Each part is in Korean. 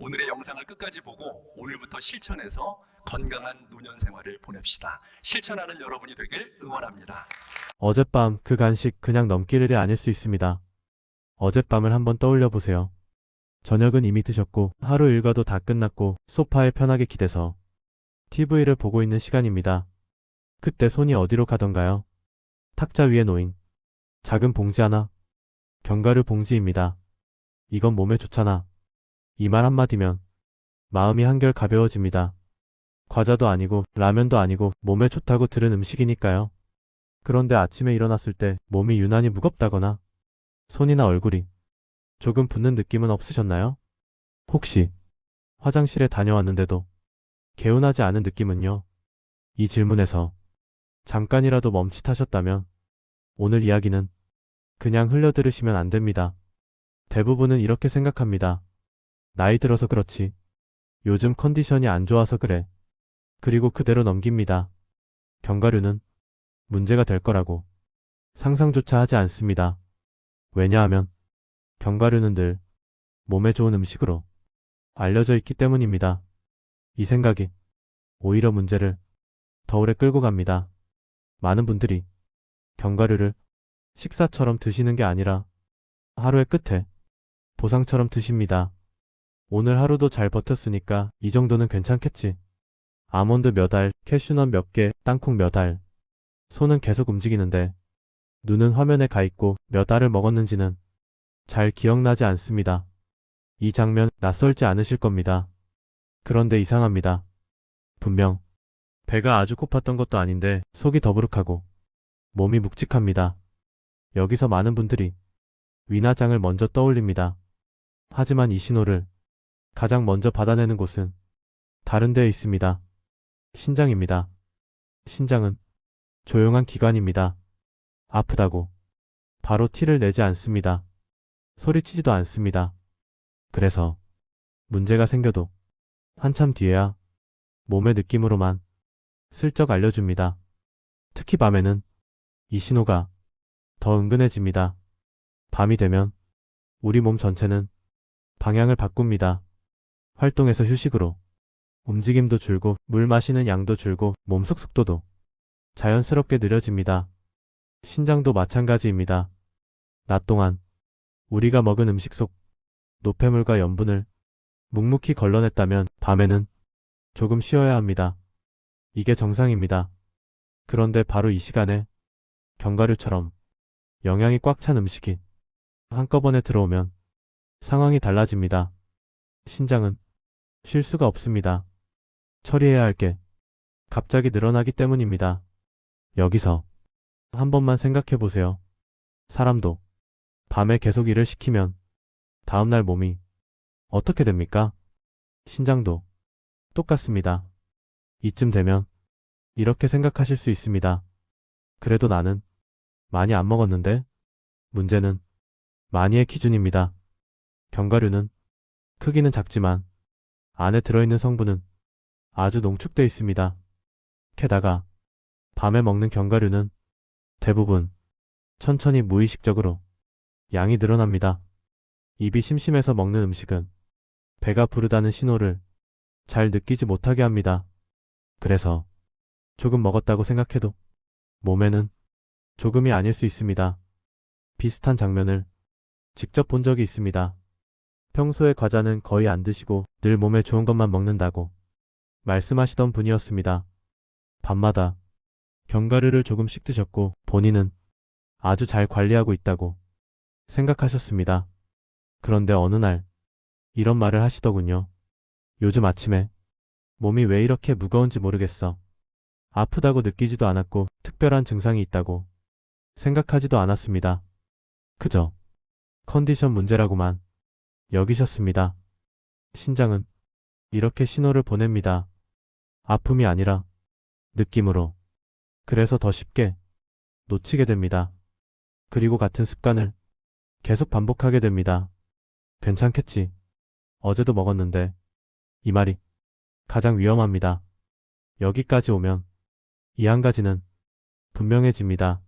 오늘의 영상을 끝까지 보고 오늘부터 실천해서 건강한 노년 생활을 보냅시다. 실천하는 여러분이 되길 응원합니다. 어젯밤 그 간식 그냥 넘길 일이 아닐 수 있습니다. 어젯밤을 한번 떠올려 보세요. 저녁은 이미 드셨고 하루 일과도 다 끝났고 소파에 편하게 기대서 TV를 보고 있는 시간입니다. 그때 손이 어디로 가던가요? 탁자 위에 놓인 작은 봉지 하나. 견과류 봉지입니다. 이건 몸에 좋잖아. 이 말 한마디면 마음이 한결 가벼워집니다. 과자도 아니고 라면도 아니고 몸에 좋다고 들은 음식이니까요. 그런데 아침에 일어났을 때 몸이 유난히 무겁다거나 손이나 얼굴이 조금 붓는 느낌은 없으셨나요? 혹시 화장실에 다녀왔는데도 개운하지 않은 느낌은요? 이 질문에서 잠깐이라도 멈칫하셨다면 오늘 이야기는 그냥 흘려들으시면 안 됩니다. 대부분은 이렇게 생각합니다. 나이 들어서 그렇지. 요즘 컨디션이 안 좋아서 그래. 그리고 그대로 넘깁니다. 견과류는 문제가 될 거라고 상상조차 하지 않습니다. 왜냐하면 견과류는 늘 몸에 좋은 음식으로 알려져 있기 때문입니다. 이 생각이 오히려 문제를 더 오래 끌고 갑니다. 많은 분들이 견과류를 식사처럼 드시는 게 아니라 하루의 끝에 보상처럼 드십니다. 오늘 하루도 잘 버텼으니까 이 정도는 괜찮겠지. 아몬드 몇 알, 캐슈넛 몇 개, 땅콩 몇 알. 손은 계속 움직이는데 눈은 화면에 가 있고 몇 알을 먹었는지는 잘 기억나지 않습니다. 이 장면 낯설지 않으실 겁니다. 그런데 이상합니다. 분명 배가 아주 고팠던 것도 아닌데 속이 더부룩하고 몸이 묵직합니다. 여기서 많은 분들이 위나장을 먼저 떠올립니다. 하지만 이 신호를 가장 먼저 받아내는 곳은 다른 데에 있습니다. 신장입니다. 신장은 조용한 기관입니다. 아프다고 바로 티를 내지 않습니다. 소리치지도 않습니다. 그래서 문제가 생겨도 한참 뒤에야 몸의 느낌으로만 슬쩍 알려줍니다. 특히 밤에는 이 신호가 더 은근해집니다. 밤이 되면 우리 몸 전체는 방향을 바꿉니다. 활동에서 휴식으로 움직임도 줄고 물 마시는 양도 줄고 몸속 속도도 자연스럽게 느려집니다. 신장도 마찬가지입니다. 낮 동안 우리가 먹은 음식 속 노폐물과 염분을 묵묵히 걸러냈다면 밤에는 조금 쉬어야 합니다. 이게 정상입니다. 그런데 바로 이 시간에 견과류처럼 영양이 꽉 찬 음식이 한꺼번에 들어오면 상황이 달라집니다. 신장은 쉴 수가 없습니다. 처리해야 할 게 갑자기 늘어나기 때문입니다. 여기서 한 번만 생각해 보세요. 사람도 밤에 계속 일을 시키면 다음날 몸이 어떻게 됩니까? 신장도 똑같습니다. 이쯤 되면 이렇게 생각하실 수 있습니다. 그래도 나는 많이 안 먹었는데? 문제는 많이의 기준입니다. 견과류는 크기는 작지만 안에 들어있는 성분은 아주 농축돼 있습니다. 게다가 밤에 먹는 견과류는 대부분 천천히 무의식적으로 양이 늘어납니다. 입이 심심해서 먹는 음식은 배가 부르다는 신호를 잘 느끼지 못하게 합니다. 그래서 조금 먹었다고 생각해도 몸에는 조금이 아닐 수 있습니다. 비슷한 장면을 직접 본 적이 있습니다. 평소에 과자는 거의 안 드시고 늘 몸에 좋은 것만 먹는다고 말씀하시던 분이었습니다. 밤마다 견과류를 조금씩 드셨고 본인은 아주 잘 관리하고 있다고 생각하셨습니다. 그런데 어느 날 이런 말을 하시더군요. 요즘 아침에 몸이 왜 이렇게 무거운지 모르겠어. 아프다고 느끼지도 않았고 특별한 증상이 있다고 생각하지도 않았습니다. 그저 컨디션 문제라고만 여기셨습니다. 신장은 이렇게 신호를 보냅니다. 아픔이 아니라 느낌으로. 그래서 더 쉽게 놓치게 됩니다. 그리고 같은 습관을 계속 반복하게 됩니다. 괜찮겠지. 어제도 먹었는데. 이 말이 가장 위험합니다. 여기까지 오면 이 한 가지는 분명해집니다.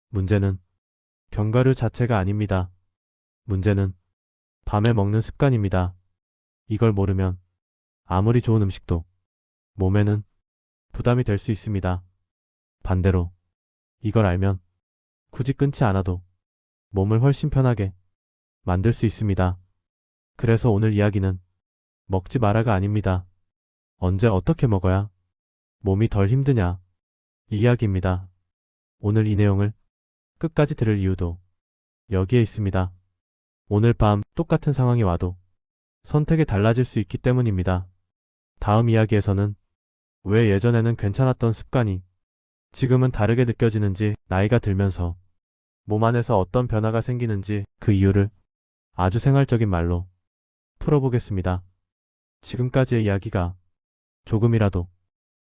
문제는 견과류 자체가 아닙니다. 문제는 밤에 먹는 습관입니다. 이걸 모르면 아무리 좋은 음식도 몸에는 부담이 될 수 있습니다. 반대로 이걸 알면 굳이 끊지 않아도 몸을 훨씬 편하게 만들 수 있습니다. 그래서 오늘 이야기는 먹지 마라가 아닙니다. 언제 어떻게 먹어야 몸이 덜 힘드냐 이 이야기입니다. 오늘 이 내용을 끝까지 들을 이유도 여기에 있습니다. 오늘 밤 똑같은 상황이 와도 선택이 달라질 수 있기 때문입니다. 다음 이야기에서는 왜 예전에는 괜찮았던 습관이 지금은 다르게 느껴지는지, 나이가 들면서 몸 안에서 어떤 변화가 생기는지 그 이유를 아주 생활적인 말로 풀어보겠습니다. 지금까지의 이야기가 조금이라도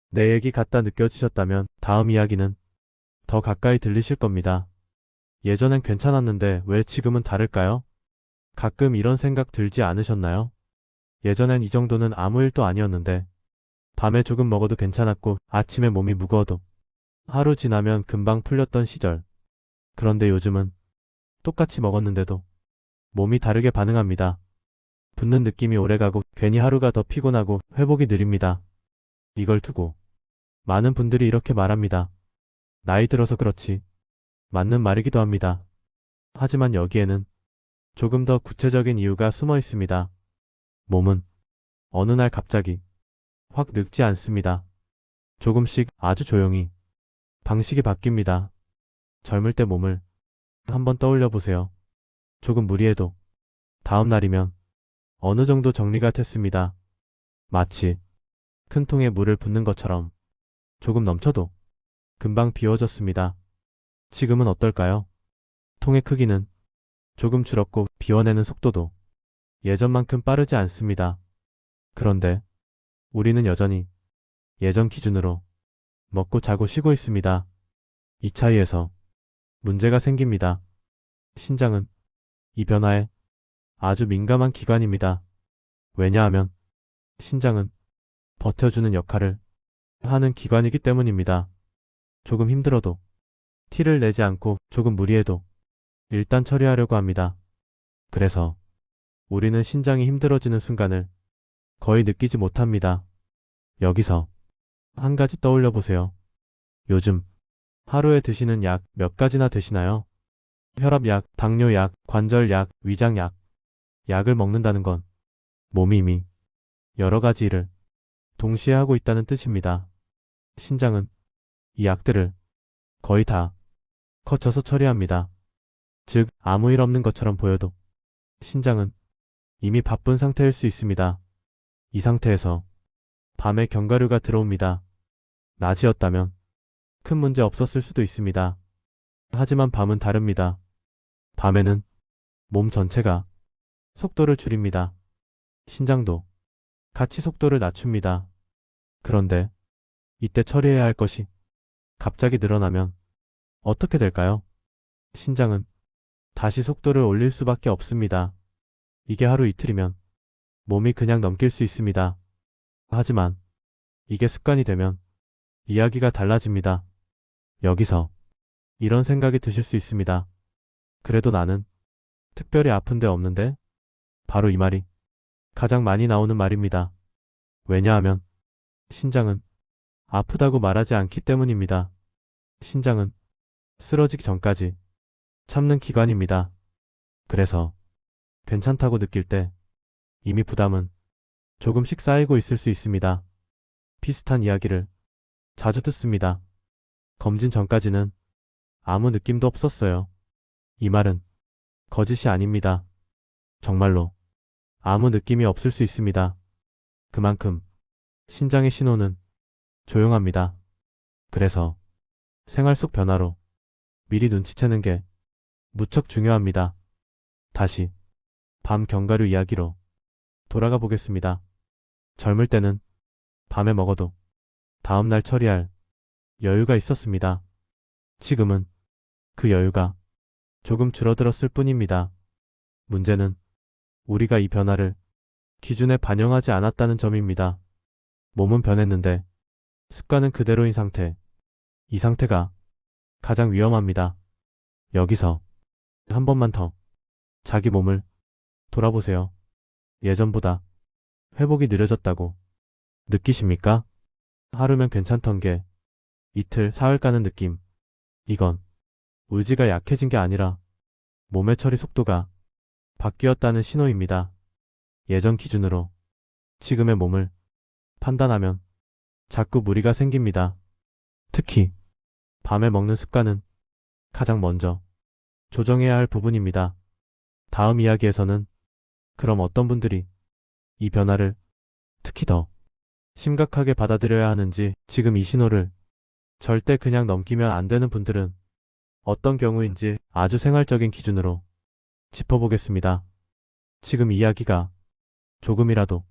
내 얘기 같다 느껴지셨다면 다음 이야기는 더 가까이 들리실 겁니다. 예전엔 괜찮았는데 왜 지금은 다를까요? 가끔 이런 생각 들지 않으셨나요? 예전엔 이 정도는 아무 일도 아니었는데 밤에 조금 먹어도 괜찮았고 아침에 몸이 무거워도 하루 지나면 금방 풀렸던 시절. 그런데 요즘은 똑같이 먹었는데도 몸이 다르게 반응합니다. 붓는 느낌이 오래가고 괜히 하루가 더 피곤하고 회복이 느립니다. 이걸 두고 많은 분들이 이렇게 말합니다. 나이 들어서 그렇지. 맞는 말이기도 합니다. 하지만 여기에는 조금 더 구체적인 이유가 숨어 있습니다. 몸은 어느 날 갑자기 확 늙지 않습니다. 조금씩 아주 조용히 방식이 바뀝니다. 젊을 때 몸을 한번 떠올려 보세요. 조금 무리해도 다음 날이면 어느 정도 정리가 됐습니다. 마치 큰 통에 물을 붓는 것처럼 조금 넘쳐도 금방 비워졌습니다. 지금은 어떨까요? 통의 크기는 조금 줄었고 비워내는 속도도 예전만큼 빠르지 않습니다. 그런데 우리는 여전히 예전 기준으로 먹고 자고 쉬고 있습니다. 이 차이에서 문제가 생깁니다. 신장은 이 변화에 아주 민감한 기관입니다. 왜냐하면 신장은 버텨주는 역할을 하는 기관이기 때문입니다. 조금 힘들어도 티를 내지 않고 조금 무리해도 일단 처리하려고 합니다. 그래서 우리는 신장이 힘들어지는 순간을 거의 느끼지 못합니다. 여기서 한 가지 떠올려 보세요. 요즘 하루에 드시는 약 몇 가지나 되시나요? 혈압약, 당뇨약, 관절약, 위장약. 약을 먹는다는 건 몸이 이미 여러 가지 일을 동시에 하고 있다는 뜻입니다. 신장은 이 약들을 거의 다 거쳐서 처리합니다. 즉, 아무 일 없는 것처럼 보여도 신장은 이미 바쁜 상태일 수 있습니다. 이 상태에서 밤에 견과류가 들어옵니다. 낮이었다면 큰 문제 없었을 수도 있습니다. 하지만 밤은 다릅니다. 밤에는 몸 전체가 속도를 줄입니다. 신장도 같이 속도를 낮춥니다. 그런데 이때 처리해야 할 것이 갑자기 늘어나면 어떻게 될까요? 신장은 다시 속도를 올릴 수밖에 없습니다. 이게 하루 이틀이면 몸이 그냥 넘길 수 있습니다. 하지만 이게 습관이 되면 이야기가 달라집니다. 여기서 이런 생각이 드실 수 있습니다. 그래도 나는 특별히 아픈 데 없는데? 바로 이 말이 가장 많이 나오는 말입니다. 왜냐하면 신장은 아프다고 말하지 않기 때문입니다. 신장은 쓰러지기 전까지 참는 기관입니다. 그래서 괜찮다고 느낄 때 이미 부담은 조금씩 쌓이고 있을 수 있습니다. 비슷한 이야기를 자주 듣습니다. 검진 전까지는 아무 느낌도 없었어요. 이 말은 거짓이 아닙니다. 정말로 아무 느낌이 없을 수 있습니다. 그만큼 신장의 신호는 조용합니다. 그래서 생활 속 변화로 미리 눈치채는 게 무척 중요합니다. 다시 밤 견과류 이야기로 돌아가 보겠습니다. 젊을 때는 밤에 먹어도 다음날 처리할 여유가 있었습니다. 지금은 그 여유가 조금 줄어들었을 뿐입니다. 문제는 우리가 이 변화를 기준에 반영하지 않았다는 점입니다. 몸은 변했는데 습관은 그대로인 상태. 이 상태가 가장 위험합니다. 여기서 한 번만 더 자기 몸을 돌아보세요. 예전보다 회복이 느려졌다고 느끼십니까? 하루면 괜찮던 게 이틀, 사흘 가는 느낌. 이건 의지가 약해진 게 아니라 몸의 처리 속도가 바뀌었다는 신호입니다. 예전 기준으로 지금의 몸을 판단하면 자꾸 무리가 생깁니다. 특히 밤에 먹는 습관은 가장 먼저 조정해야 할 부분입니다. 다음 이야기에서는 그럼 어떤 분들이 이 변화를 특히 더 심각하게 받아들여야 하는지, 지금 이 신호를 절대 그냥 넘기면 안 되는 분들은 어떤 경우인지 아주 생활적인 기준으로 짚어보겠습니다. 지금 이야기가 조금이라도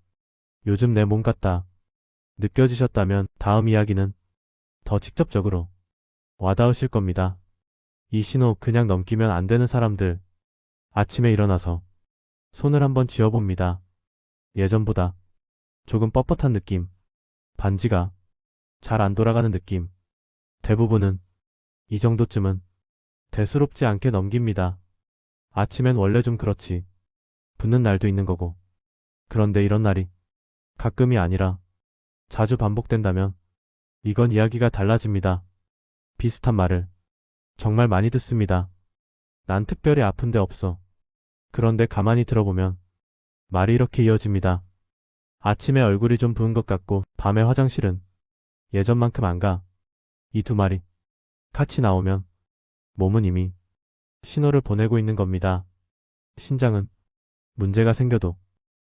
요즘 내 몸 같다 느껴지셨다면 다음 이야기는 더 직접적으로 와닿으실 겁니다. 이 신호 그냥 넘기면 안 되는 사람들, 아침에 일어나서 손을 한번 쥐어봅니다. 예전보다 조금 뻣뻣한 느낌, 반지가 잘 안 돌아가는 느낌. 대부분은 이 정도쯤은 대수롭지 않게 넘깁니다. 아침엔 원래 좀 그렇지 붓는 날도 있는 거고. 그런데 이런 날이 가끔이 아니라 자주 반복된다면 이건 이야기가 달라집니다. 비슷한 말을 정말 많이 듣습니다. 난 특별히 아픈 데 없어. 그런데 가만히 들어보면 말이 이렇게 이어집니다. 아침에 얼굴이 좀 부은 것 같고 밤에 화장실은 예전만큼 안 가. 이 두 말이 같이 나오면 몸은 이미 신호를 보내고 있는 겁니다. 신장은 문제가 생겨도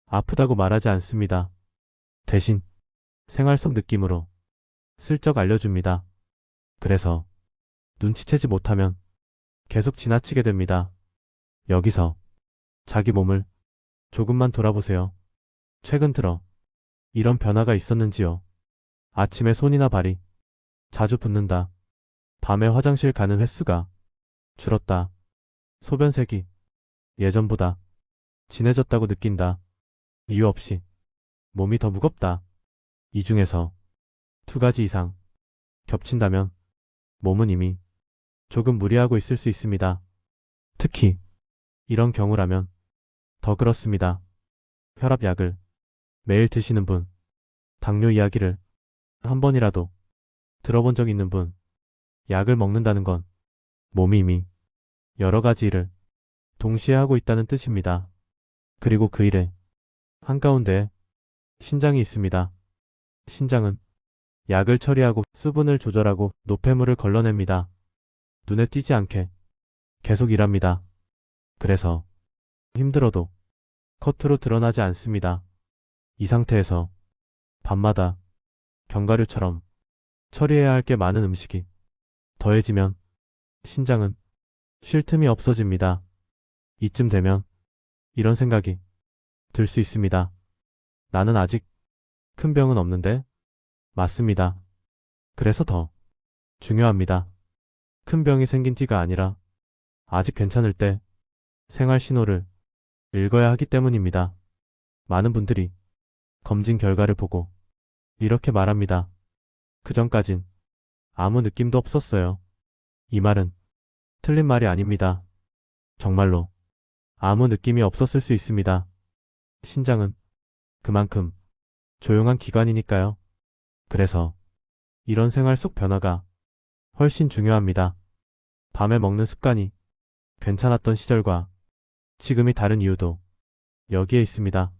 아프다고 말하지 않습니다. 대신 생활 속 느낌으로 슬쩍 알려줍니다. 그래서 눈치채지 못하면 계속 지나치게 됩니다. 여기서 자기 몸을 조금만 돌아보세요. 최근 들어 이런 변화가 있었는지요? 아침에 손이나 발이 자주 붓는다. 밤에 화장실 가는 횟수가 줄었다. 소변색이 예전보다 진해졌다고 느낀다. 이유 없이 몸이 더 무겁다. 이 중에서 두 가지 이상 겹친다면 몸은 이미 조금 무리하고 있을 수 있습니다. 특히 이런 경우라면 더 그렇습니다. 혈압약을 매일 드시는 분, 당뇨 이야기를 한 번이라도 들어본 적 있는 분, 약을 먹는다는 건 몸이 이미 여러 가지 일을 동시에 하고 있다는 뜻입니다. 그리고 그 일의 한가운데에 신장이 있습니다. 신장은 약을 처리하고 수분을 조절하고 노폐물을 걸러냅니다. 눈에 띄지 않게 계속 일합니다. 그래서 힘들어도 겉으로 드러나지 않습니다. 이 상태에서 밤마다 견과류처럼 처리해야 할 게 많은 음식이 더해지면 신장은 쉴 틈이 없어집니다. 이쯤 되면 이런 생각이 들 수 있습니다. 나는 아직 큰 병은 없는데? 맞습니다. 그래서 더 중요합니다. 큰 병이 생긴 티가 아니라 아직 괜찮을 때 생활 신호를 읽어야 하기 때문입니다. 많은 분들이 검진 결과를 보고 이렇게 말합니다. 그전까진 아무 느낌도 없었어요. 이 말은 틀린 말이 아닙니다. 정말로 아무 느낌이 없었을 수 있습니다. 신장은 그만큼 조용한 기관이니까요. 그래서 이런 생활 속 변화가 훨씬 중요합니다. 밤에 먹는 습관이 괜찮았던 시절과 지금이 다른 이유도 여기에 있습니다.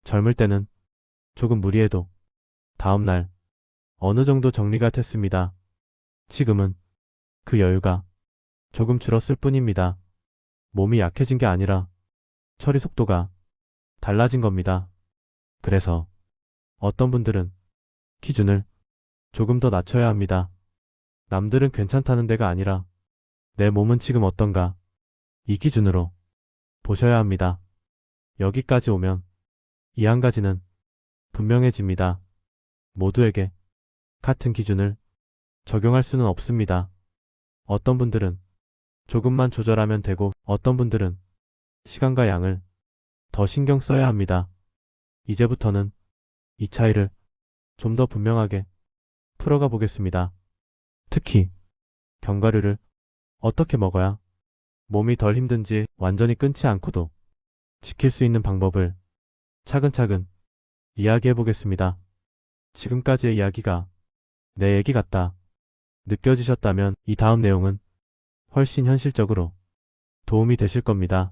젊을 때는 조금 무리해도 다음날 어느 정도 정리가 됐습니다. 지금은 그 여유가 조금 줄었을 뿐입니다. 몸이 약해진 게 아니라 처리 속도가 달라진 겁니다. 그래서 어떤 분들은 기준을 조금 더 낮춰야 합니다. 남들은 괜찮다는 데가 아니라 내 몸은 지금 어떤가, 이 기준으로 보셔야 합니다. 여기까지 오면 이 한 가지는 분명해집니다. 모두에게 같은 기준을 적용할 수는 없습니다. 어떤 분들은 조금만 조절하면 되고 어떤 분들은 시간과 양을 더 신경 써야 합니다. 이제부터는 이 차이를 좀 더 분명하게 풀어가 보겠습니다. 특히 견과류를 어떻게 먹어야 몸이 덜 힘든지 완전히 끊지 않고도 지킬 수 있는 방법을 차근차근 이야기해보겠습니다. 지금까지의 이야기가 내 얘기 같다 느껴지셨다면 이 다음 내용은 훨씬 현실적으로 도움이 되실 겁니다.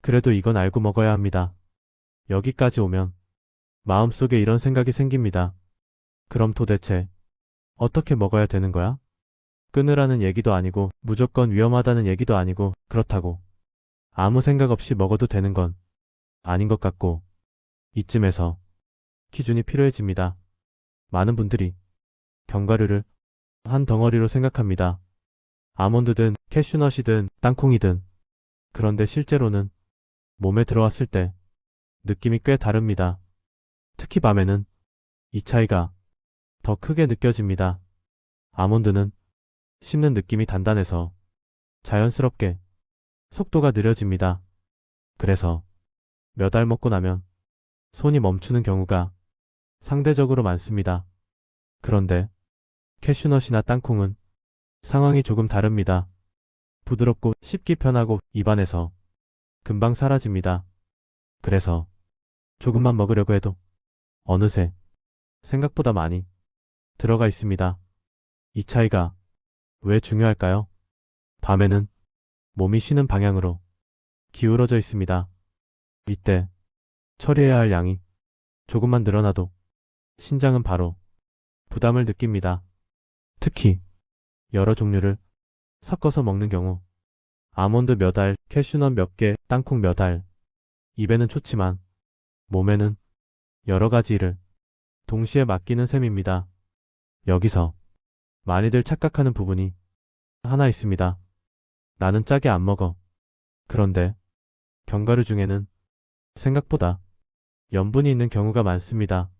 그래도 이건 알고 먹어야 합니다. 여기까지 오면 마음속에 이런 생각이 생깁니다. 그럼 도대체 어떻게 먹어야 되는 거야? 끊으라는 얘기도 아니고 무조건 위험하다는 얘기도 아니고 그렇다고 아무 생각 없이 먹어도 되는 건 아닌 것 같고 이쯤에서 기준이 필요해집니다. 많은 분들이 견과류를 한 덩어리로 생각합니다. 아몬드든 캐슈넛이든 땅콩이든. 그런데 실제로는 몸에 들어왔을 때 느낌이 꽤 다릅니다. 특히 밤에는 이 차이가 더 크게 느껴집니다. 아몬드는 씹는 느낌이 단단해서 자연스럽게 속도가 느려집니다. 그래서 몇 알 먹고 나면 손이 멈추는 경우가 상대적으로 많습니다. 그런데 캐슈넛이나 땅콩은 상황이 조금 다릅니다. 부드럽고 씹기 편하고 입안에서 금방 사라집니다. 그래서 조금만 먹으려고 해도 어느새 생각보다 많이 들어가 있습니다. 이 차이가 왜 중요할까요? 밤에는 몸이 쉬는 방향으로 기울어져 있습니다. 이때 처리해야 할 양이 조금만 늘어나도 신장은 바로 부담을 느낍니다. 특히 여러 종류를 섞어서 먹는 경우 아몬드 몇 알, 캐슈넛 몇 개, 땅콩 몇 알. 입에는 좋지만 몸에는 여러 가지 일을 동시에 맡기는 셈입니다. 여기서 많이들 착각하는 부분이 하나 있습니다. 나는 짜게 안 먹어. 그런데 견과류 중에는 생각보다 염분이 있는 경우가 많습니다.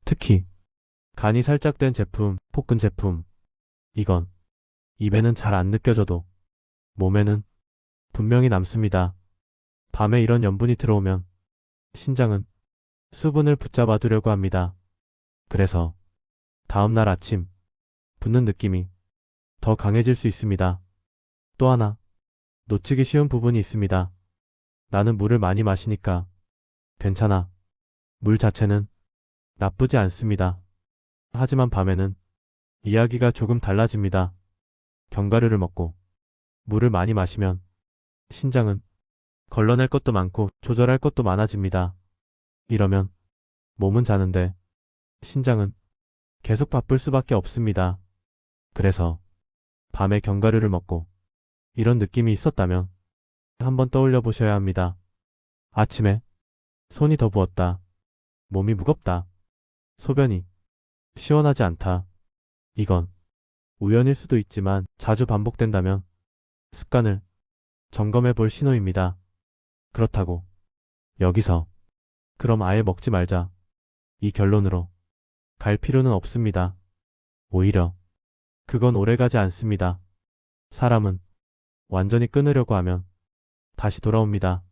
특히 간이 살짝 된 제품, 볶은 제품. 이건 입에는 잘 안 느껴져도 몸에는 분명히 남습니다. 밤에 이런 염분이 들어오면 신장은 수분을 붙잡아 두려고 합니다. 그래서 다음날 아침 붓는 느낌이 더 강해질 수 있습니다. 또 하나 놓치기 쉬운 부분이 있습니다. 나는 물을 많이 마시니까 괜찮아. 물 자체는 나쁘지 않습니다. 하지만 밤에는 이야기가 조금 달라집니다. 견과류를 먹고 물을 많이 마시면 신장은 걸러낼 것도 많고 조절할 것도 많아집니다. 이러면 몸은 자는데 신장은 계속 바쁠 수밖에 없습니다. 그래서 밤에 견과류를 먹고 이런 느낌이 있었다면 한번 떠올려 보셔야 합니다. 아침에 손이 더 부었다. 몸이 무겁다. 소변이 시원하지 않다. 이건 우연일 수도 있지만 자주 반복된다면 습관을 점검해 볼 신호입니다. 그렇다고 여기서 그럼 아예 먹지 말자. 이 결론으로 갈 필요는 없습니다. 오히려 그건 오래가지 않습니다. 사람은 완전히 끊으려고 하면 다시 돌아옵니다.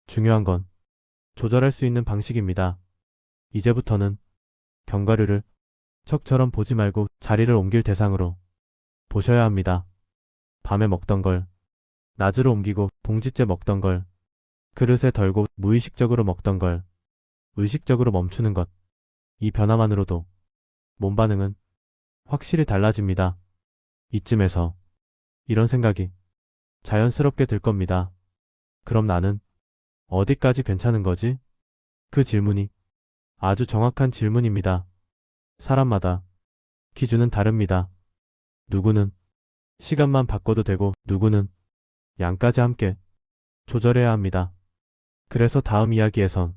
중요한 건 조절할 수 있는 방식입니다. 이제부터는 견과류를 척처럼 보지 말고 자리를 옮길 대상으로 보셔야 합니다. 밤에 먹던 걸 낮으로 옮기고 봉지째 먹던 걸 그릇에 덜고 무의식적으로 먹던 걸 의식적으로 멈추는 것. 이 변화만으로도 몸 반응은 확실히 달라집니다. 이쯤에서 이런 생각이 자연스럽게 들 겁니다. 그럼 나는 어디까지 괜찮은 거지? 그 질문이 아주 정확한 질문입니다. 사람마다 기준은 다릅니다. 누구는 시간만 바꿔도 되고 누구는 양까지 함께 조절해야 합니다. 그래서 다음 이야기에선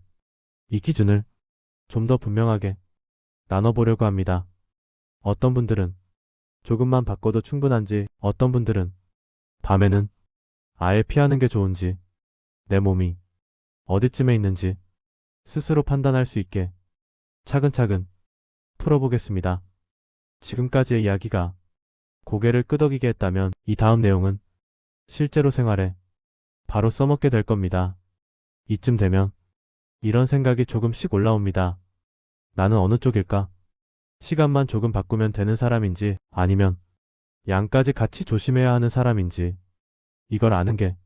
이 기준을 좀 더 분명하게 나눠보려고 합니다. 어떤 분들은 조금만 바꿔도 충분한지, 어떤 분들은 밤에는 아예 피하는 게 좋은지, 내 몸이 어디쯤에 있는지 스스로 판단할 수 있게 차근차근 풀어보겠습니다. 지금까지의 이야기가 고개를 끄덕이게 했다면 이 다음 내용은 실제로 생활에 바로 써먹게 될 겁니다. 이쯤 되면 이런 생각이 조금씩 올라옵니다. 나는 어느 쪽일까? 시간만 조금 바꾸면 되는 사람인지 아니면 양까지 같이 조심해야 하는 사람인지 이걸 아는 게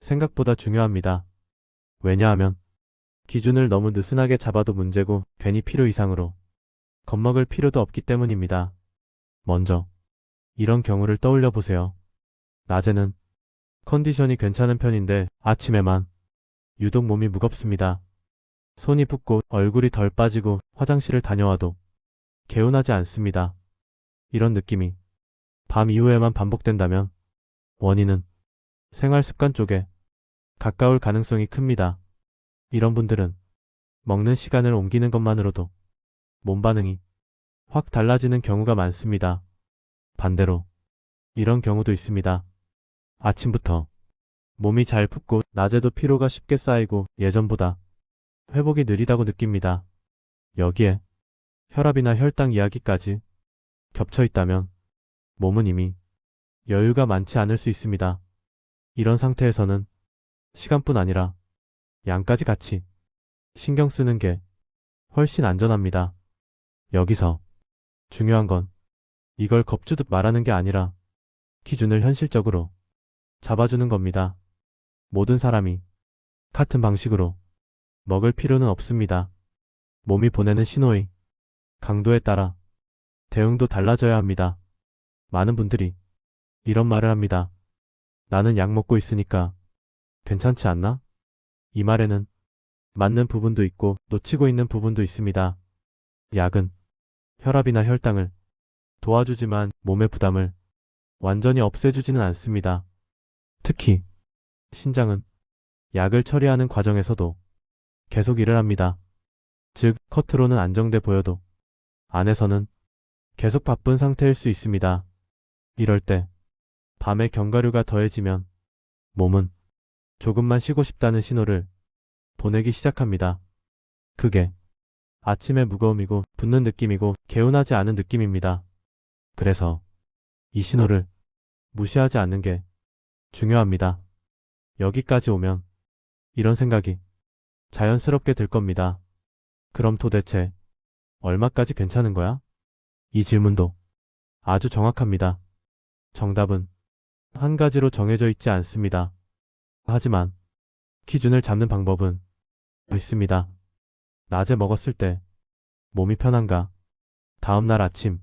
생각보다 중요합니다. 왜냐하면 기준을 너무 느슨하게 잡아도 문제고 괜히 필요 이상으로 겁먹을 필요도 없기 때문입니다. 먼저 이런 경우를 떠올려 보세요. 낮에는 컨디션이 괜찮은 편인데 아침에만 유독 몸이 무겁습니다. 손이 붓고 얼굴이 덜 빠지고 화장실을 다녀와도 개운하지 않습니다. 이런 느낌이 밤 이후에만 반복된다면 원인은 생활 습관 쪽에 가까울 가능성이 큽니다. 이런 분들은 먹는 시간을 옮기는 것만으로도 몸 반응이 확 달라지는 경우가 많습니다. 반대로 이런 경우도 있습니다. 아침부터 몸이 잘 붓고 낮에도 피로가 쉽게 쌓이고 예전보다 회복이 느리다고 느낍니다. 여기에 혈압이나 혈당 이야기까지 겹쳐 있다면 몸은 이미 여유가 많지 않을 수 있습니다. 이런 상태에서는 시간뿐 아니라 양까지 같이 신경 쓰는 게 훨씬 안전합니다. 여기서 중요한 건 이걸 겁주듯 말하는 게 아니라 기준을 현실적으로 잡아주는 겁니다. 모든 사람이 같은 방식으로 먹을 필요는 없습니다. 몸이 보내는 신호의 강도에 따라 대응도 달라져야 합니다. 많은 분들이 이런 말을 합니다. 나는 약 먹고 있으니까 괜찮지 않나? 이 말에는 맞는 부분도 있고 놓치고 있는 부분도 있습니다. 약은 혈압이나 혈당을 도와주지만 몸의 부담을 완전히 없애주지는 않습니다. 특히 신장은 약을 처리하는 과정에서도 계속 일을 합니다. 즉, 겉으로는 안정돼 보여도 안에서는 계속 바쁜 상태일 수 있습니다. 이럴 때 밤에 견과류가 더해지면 몸은 조금만 쉬고 싶다는 신호를 보내기 시작합니다. 그게 아침의 무거움이고 붓는 느낌이고 개운하지 않은 느낌입니다. 그래서 이 신호를 무시하지 않는 게 중요합니다. 여기까지 오면 이런 생각이 자연스럽게 들 겁니다. 그럼 도대체 얼마까지 괜찮은 거야? 이 질문도 아주 정확합니다. 정답은 한 가지로 정해져 있지 않습니다. 하지만 기준을 잡는 방법은 있습니다. 낮에 먹었을 때 몸이 편한가? 다음날 아침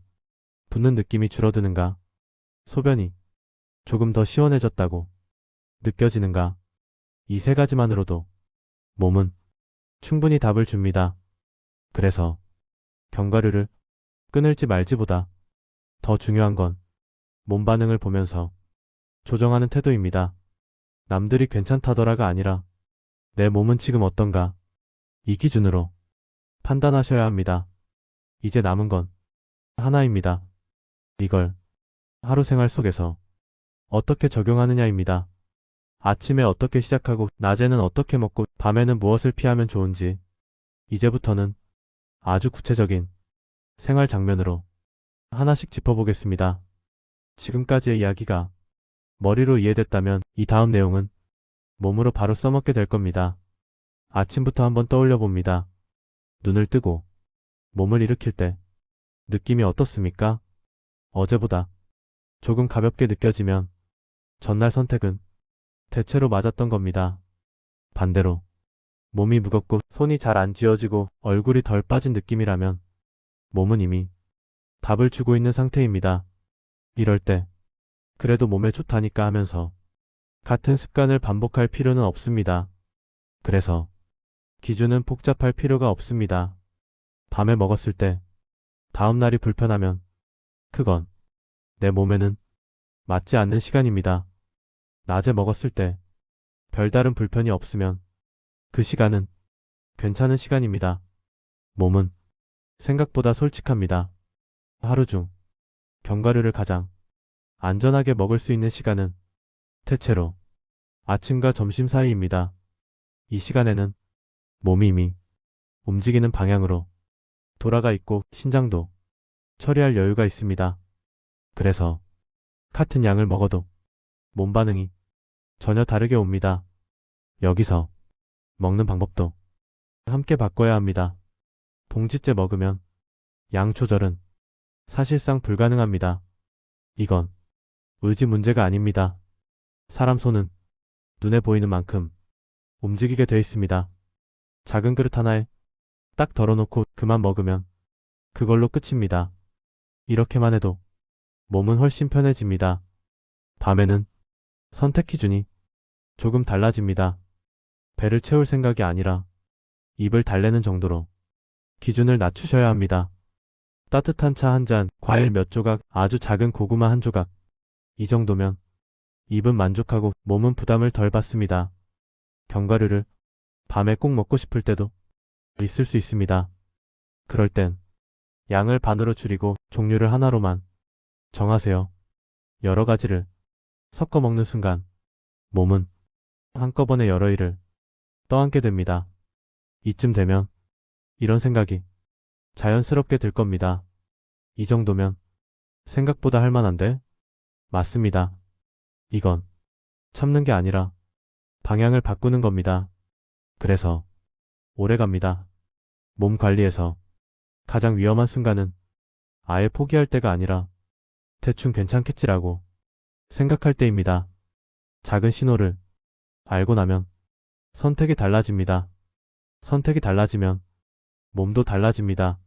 붓는 느낌이 줄어드는가? 소변이 조금 더 시원해졌다고 느껴지는가? 이 세 가지만으로도 몸은 충분히 답을 줍니다. 그래서 견과류를 끊을지 말지보다 더 중요한 건 몸 반응을 보면서 조정하는 태도입니다. 남들이 괜찮다더라가 아니라 내 몸은 지금 어떤가? 이 기준으로 판단하셔야 합니다. 이제 남은 건 하나입니다. 이걸 하루 생활 속에서 어떻게 적용하느냐입니다. 아침에 어떻게 시작하고 낮에는 어떻게 먹고 밤에는 무엇을 피하면 좋은지 이제부터는 아주 구체적인 생활 장면으로 하나씩 짚어보겠습니다. 지금까지의 이야기가 머리로 이해됐다면 이 다음 내용은 몸으로 바로 써먹게 될 겁니다. 아침부터 한번 떠올려 봅니다. 눈을 뜨고 몸을 일으킬 때 느낌이 어떻습니까? 어제보다 조금 가볍게 느껴지면 전날 선택은 대체로 맞았던 겁니다. 반대로 몸이 무겁고 손이 잘 안 쥐어지고 얼굴이 덜 빠진 느낌이라면 몸은 이미 답을 주고 있는 상태입니다. 이럴 때 그래도 몸에 좋다니까 하면서 같은 습관을 반복할 필요는 없습니다. 그래서 기준은 복잡할 필요가 없습니다. 밤에 먹었을 때 다음 날이 불편하면 그건 내 몸에는 맞지 않는 시간입니다. 낮에 먹었을 때 별다른 불편이 없으면 그 시간은 괜찮은 시간입니다. 몸은 생각보다 솔직합니다. 하루 중 견과류를 가장 안전하게 먹을 수 있는 시간은 대체로 아침과 점심 사이입니다. 이 시간에는 몸이 이미 움직이는 방향으로 돌아가 있고 신장도 처리할 여유가 있습니다. 그래서 같은 양을 먹어도 몸 반응이 전혀 다르게 옵니다. 여기서 먹는 방법도 함께 바꿔야 합니다. 봉지째 먹으면 양 조절은 사실상 불가능합니다. 이건 의지 문제가 아닙니다. 사람 손은 눈에 보이는 만큼 움직이게 돼 있습니다. 작은 그릇 하나에 딱 덜어놓고 그만 먹으면 그걸로 끝입니다. 이렇게만 해도 몸은 훨씬 편해집니다. 밤에는 선택 기준이 조금 달라집니다. 배를 채울 생각이 아니라 입을 달래는 정도로 기준을 낮추셔야 합니다. 따뜻한 차 한 잔, 과일 몇 조각, 아주 작은 고구마 한 조각. 이 정도면 입은 만족하고 몸은 부담을 덜 받습니다. 견과류를 밤에 꼭 먹고 싶을 때도 있을 수 있습니다. 그럴 땐 양을 반으로 줄이고 종류를 하나로만 정하세요. 여러 가지를 섞어 먹는 순간 몸은 한꺼번에 여러 일을 떠안게 됩니다. 이쯤 되면 이런 생각이 자연스럽게 들 겁니다. 이 정도면 생각보다 할 만한데? 맞습니다. 이건 참는 게 아니라 방향을 바꾸는 겁니다. 그래서 오래 갑니다. 몸 관리에서 가장 위험한 순간은 아예 포기할 때가 아니라 대충 괜찮겠지라고 생각할 때입니다. 작은 신호를 알고 나면 선택이 달라집니다. 선택이 달라지면 몸도 달라집니다.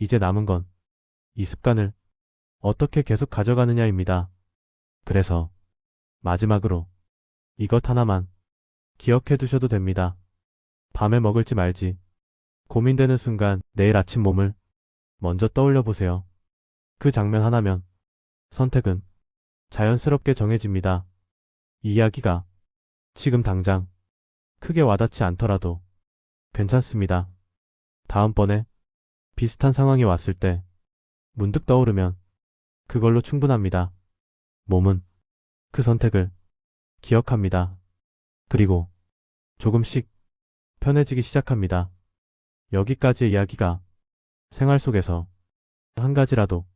이제 남은 건 이 습관을 어떻게 계속 가져가느냐입니다. 그래서 마지막으로 이것 하나만 기억해 두셔도 됩니다. 밤에 먹을지 말지 고민되는 순간 내일 아침 몸을 먼저 떠올려 보세요. 그 장면 하나면 선택은 자연스럽게 정해집니다. 이 이야기가 지금 당장 크게 와닿지 않더라도 괜찮습니다. 다음번에 비슷한 상황이 왔을 때 문득 떠오르면 그걸로 충분합니다. 몸은 그 선택을 기억합니다. 그리고 조금씩 편해지기 시작합니다. 여기까지의 이야기가 생활 속에서 한 가지라도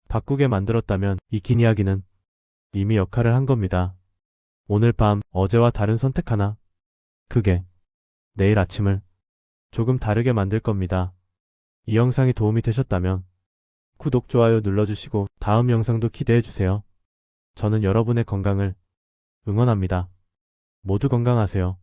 바꾸게 만들었다면 이 긴 이야기는 이미 역할을 한 겁니다. 오늘 밤 어제와 다른 선택 하나, 그게 내일 아침을 조금 다르게 만들 겁니다. 이 영상이 도움이 되셨다면 구독, 좋아요 눌러주시고 다음 영상도 기대해주세요. 저는 여러분의 건강을 응원합니다. 모두 건강하세요.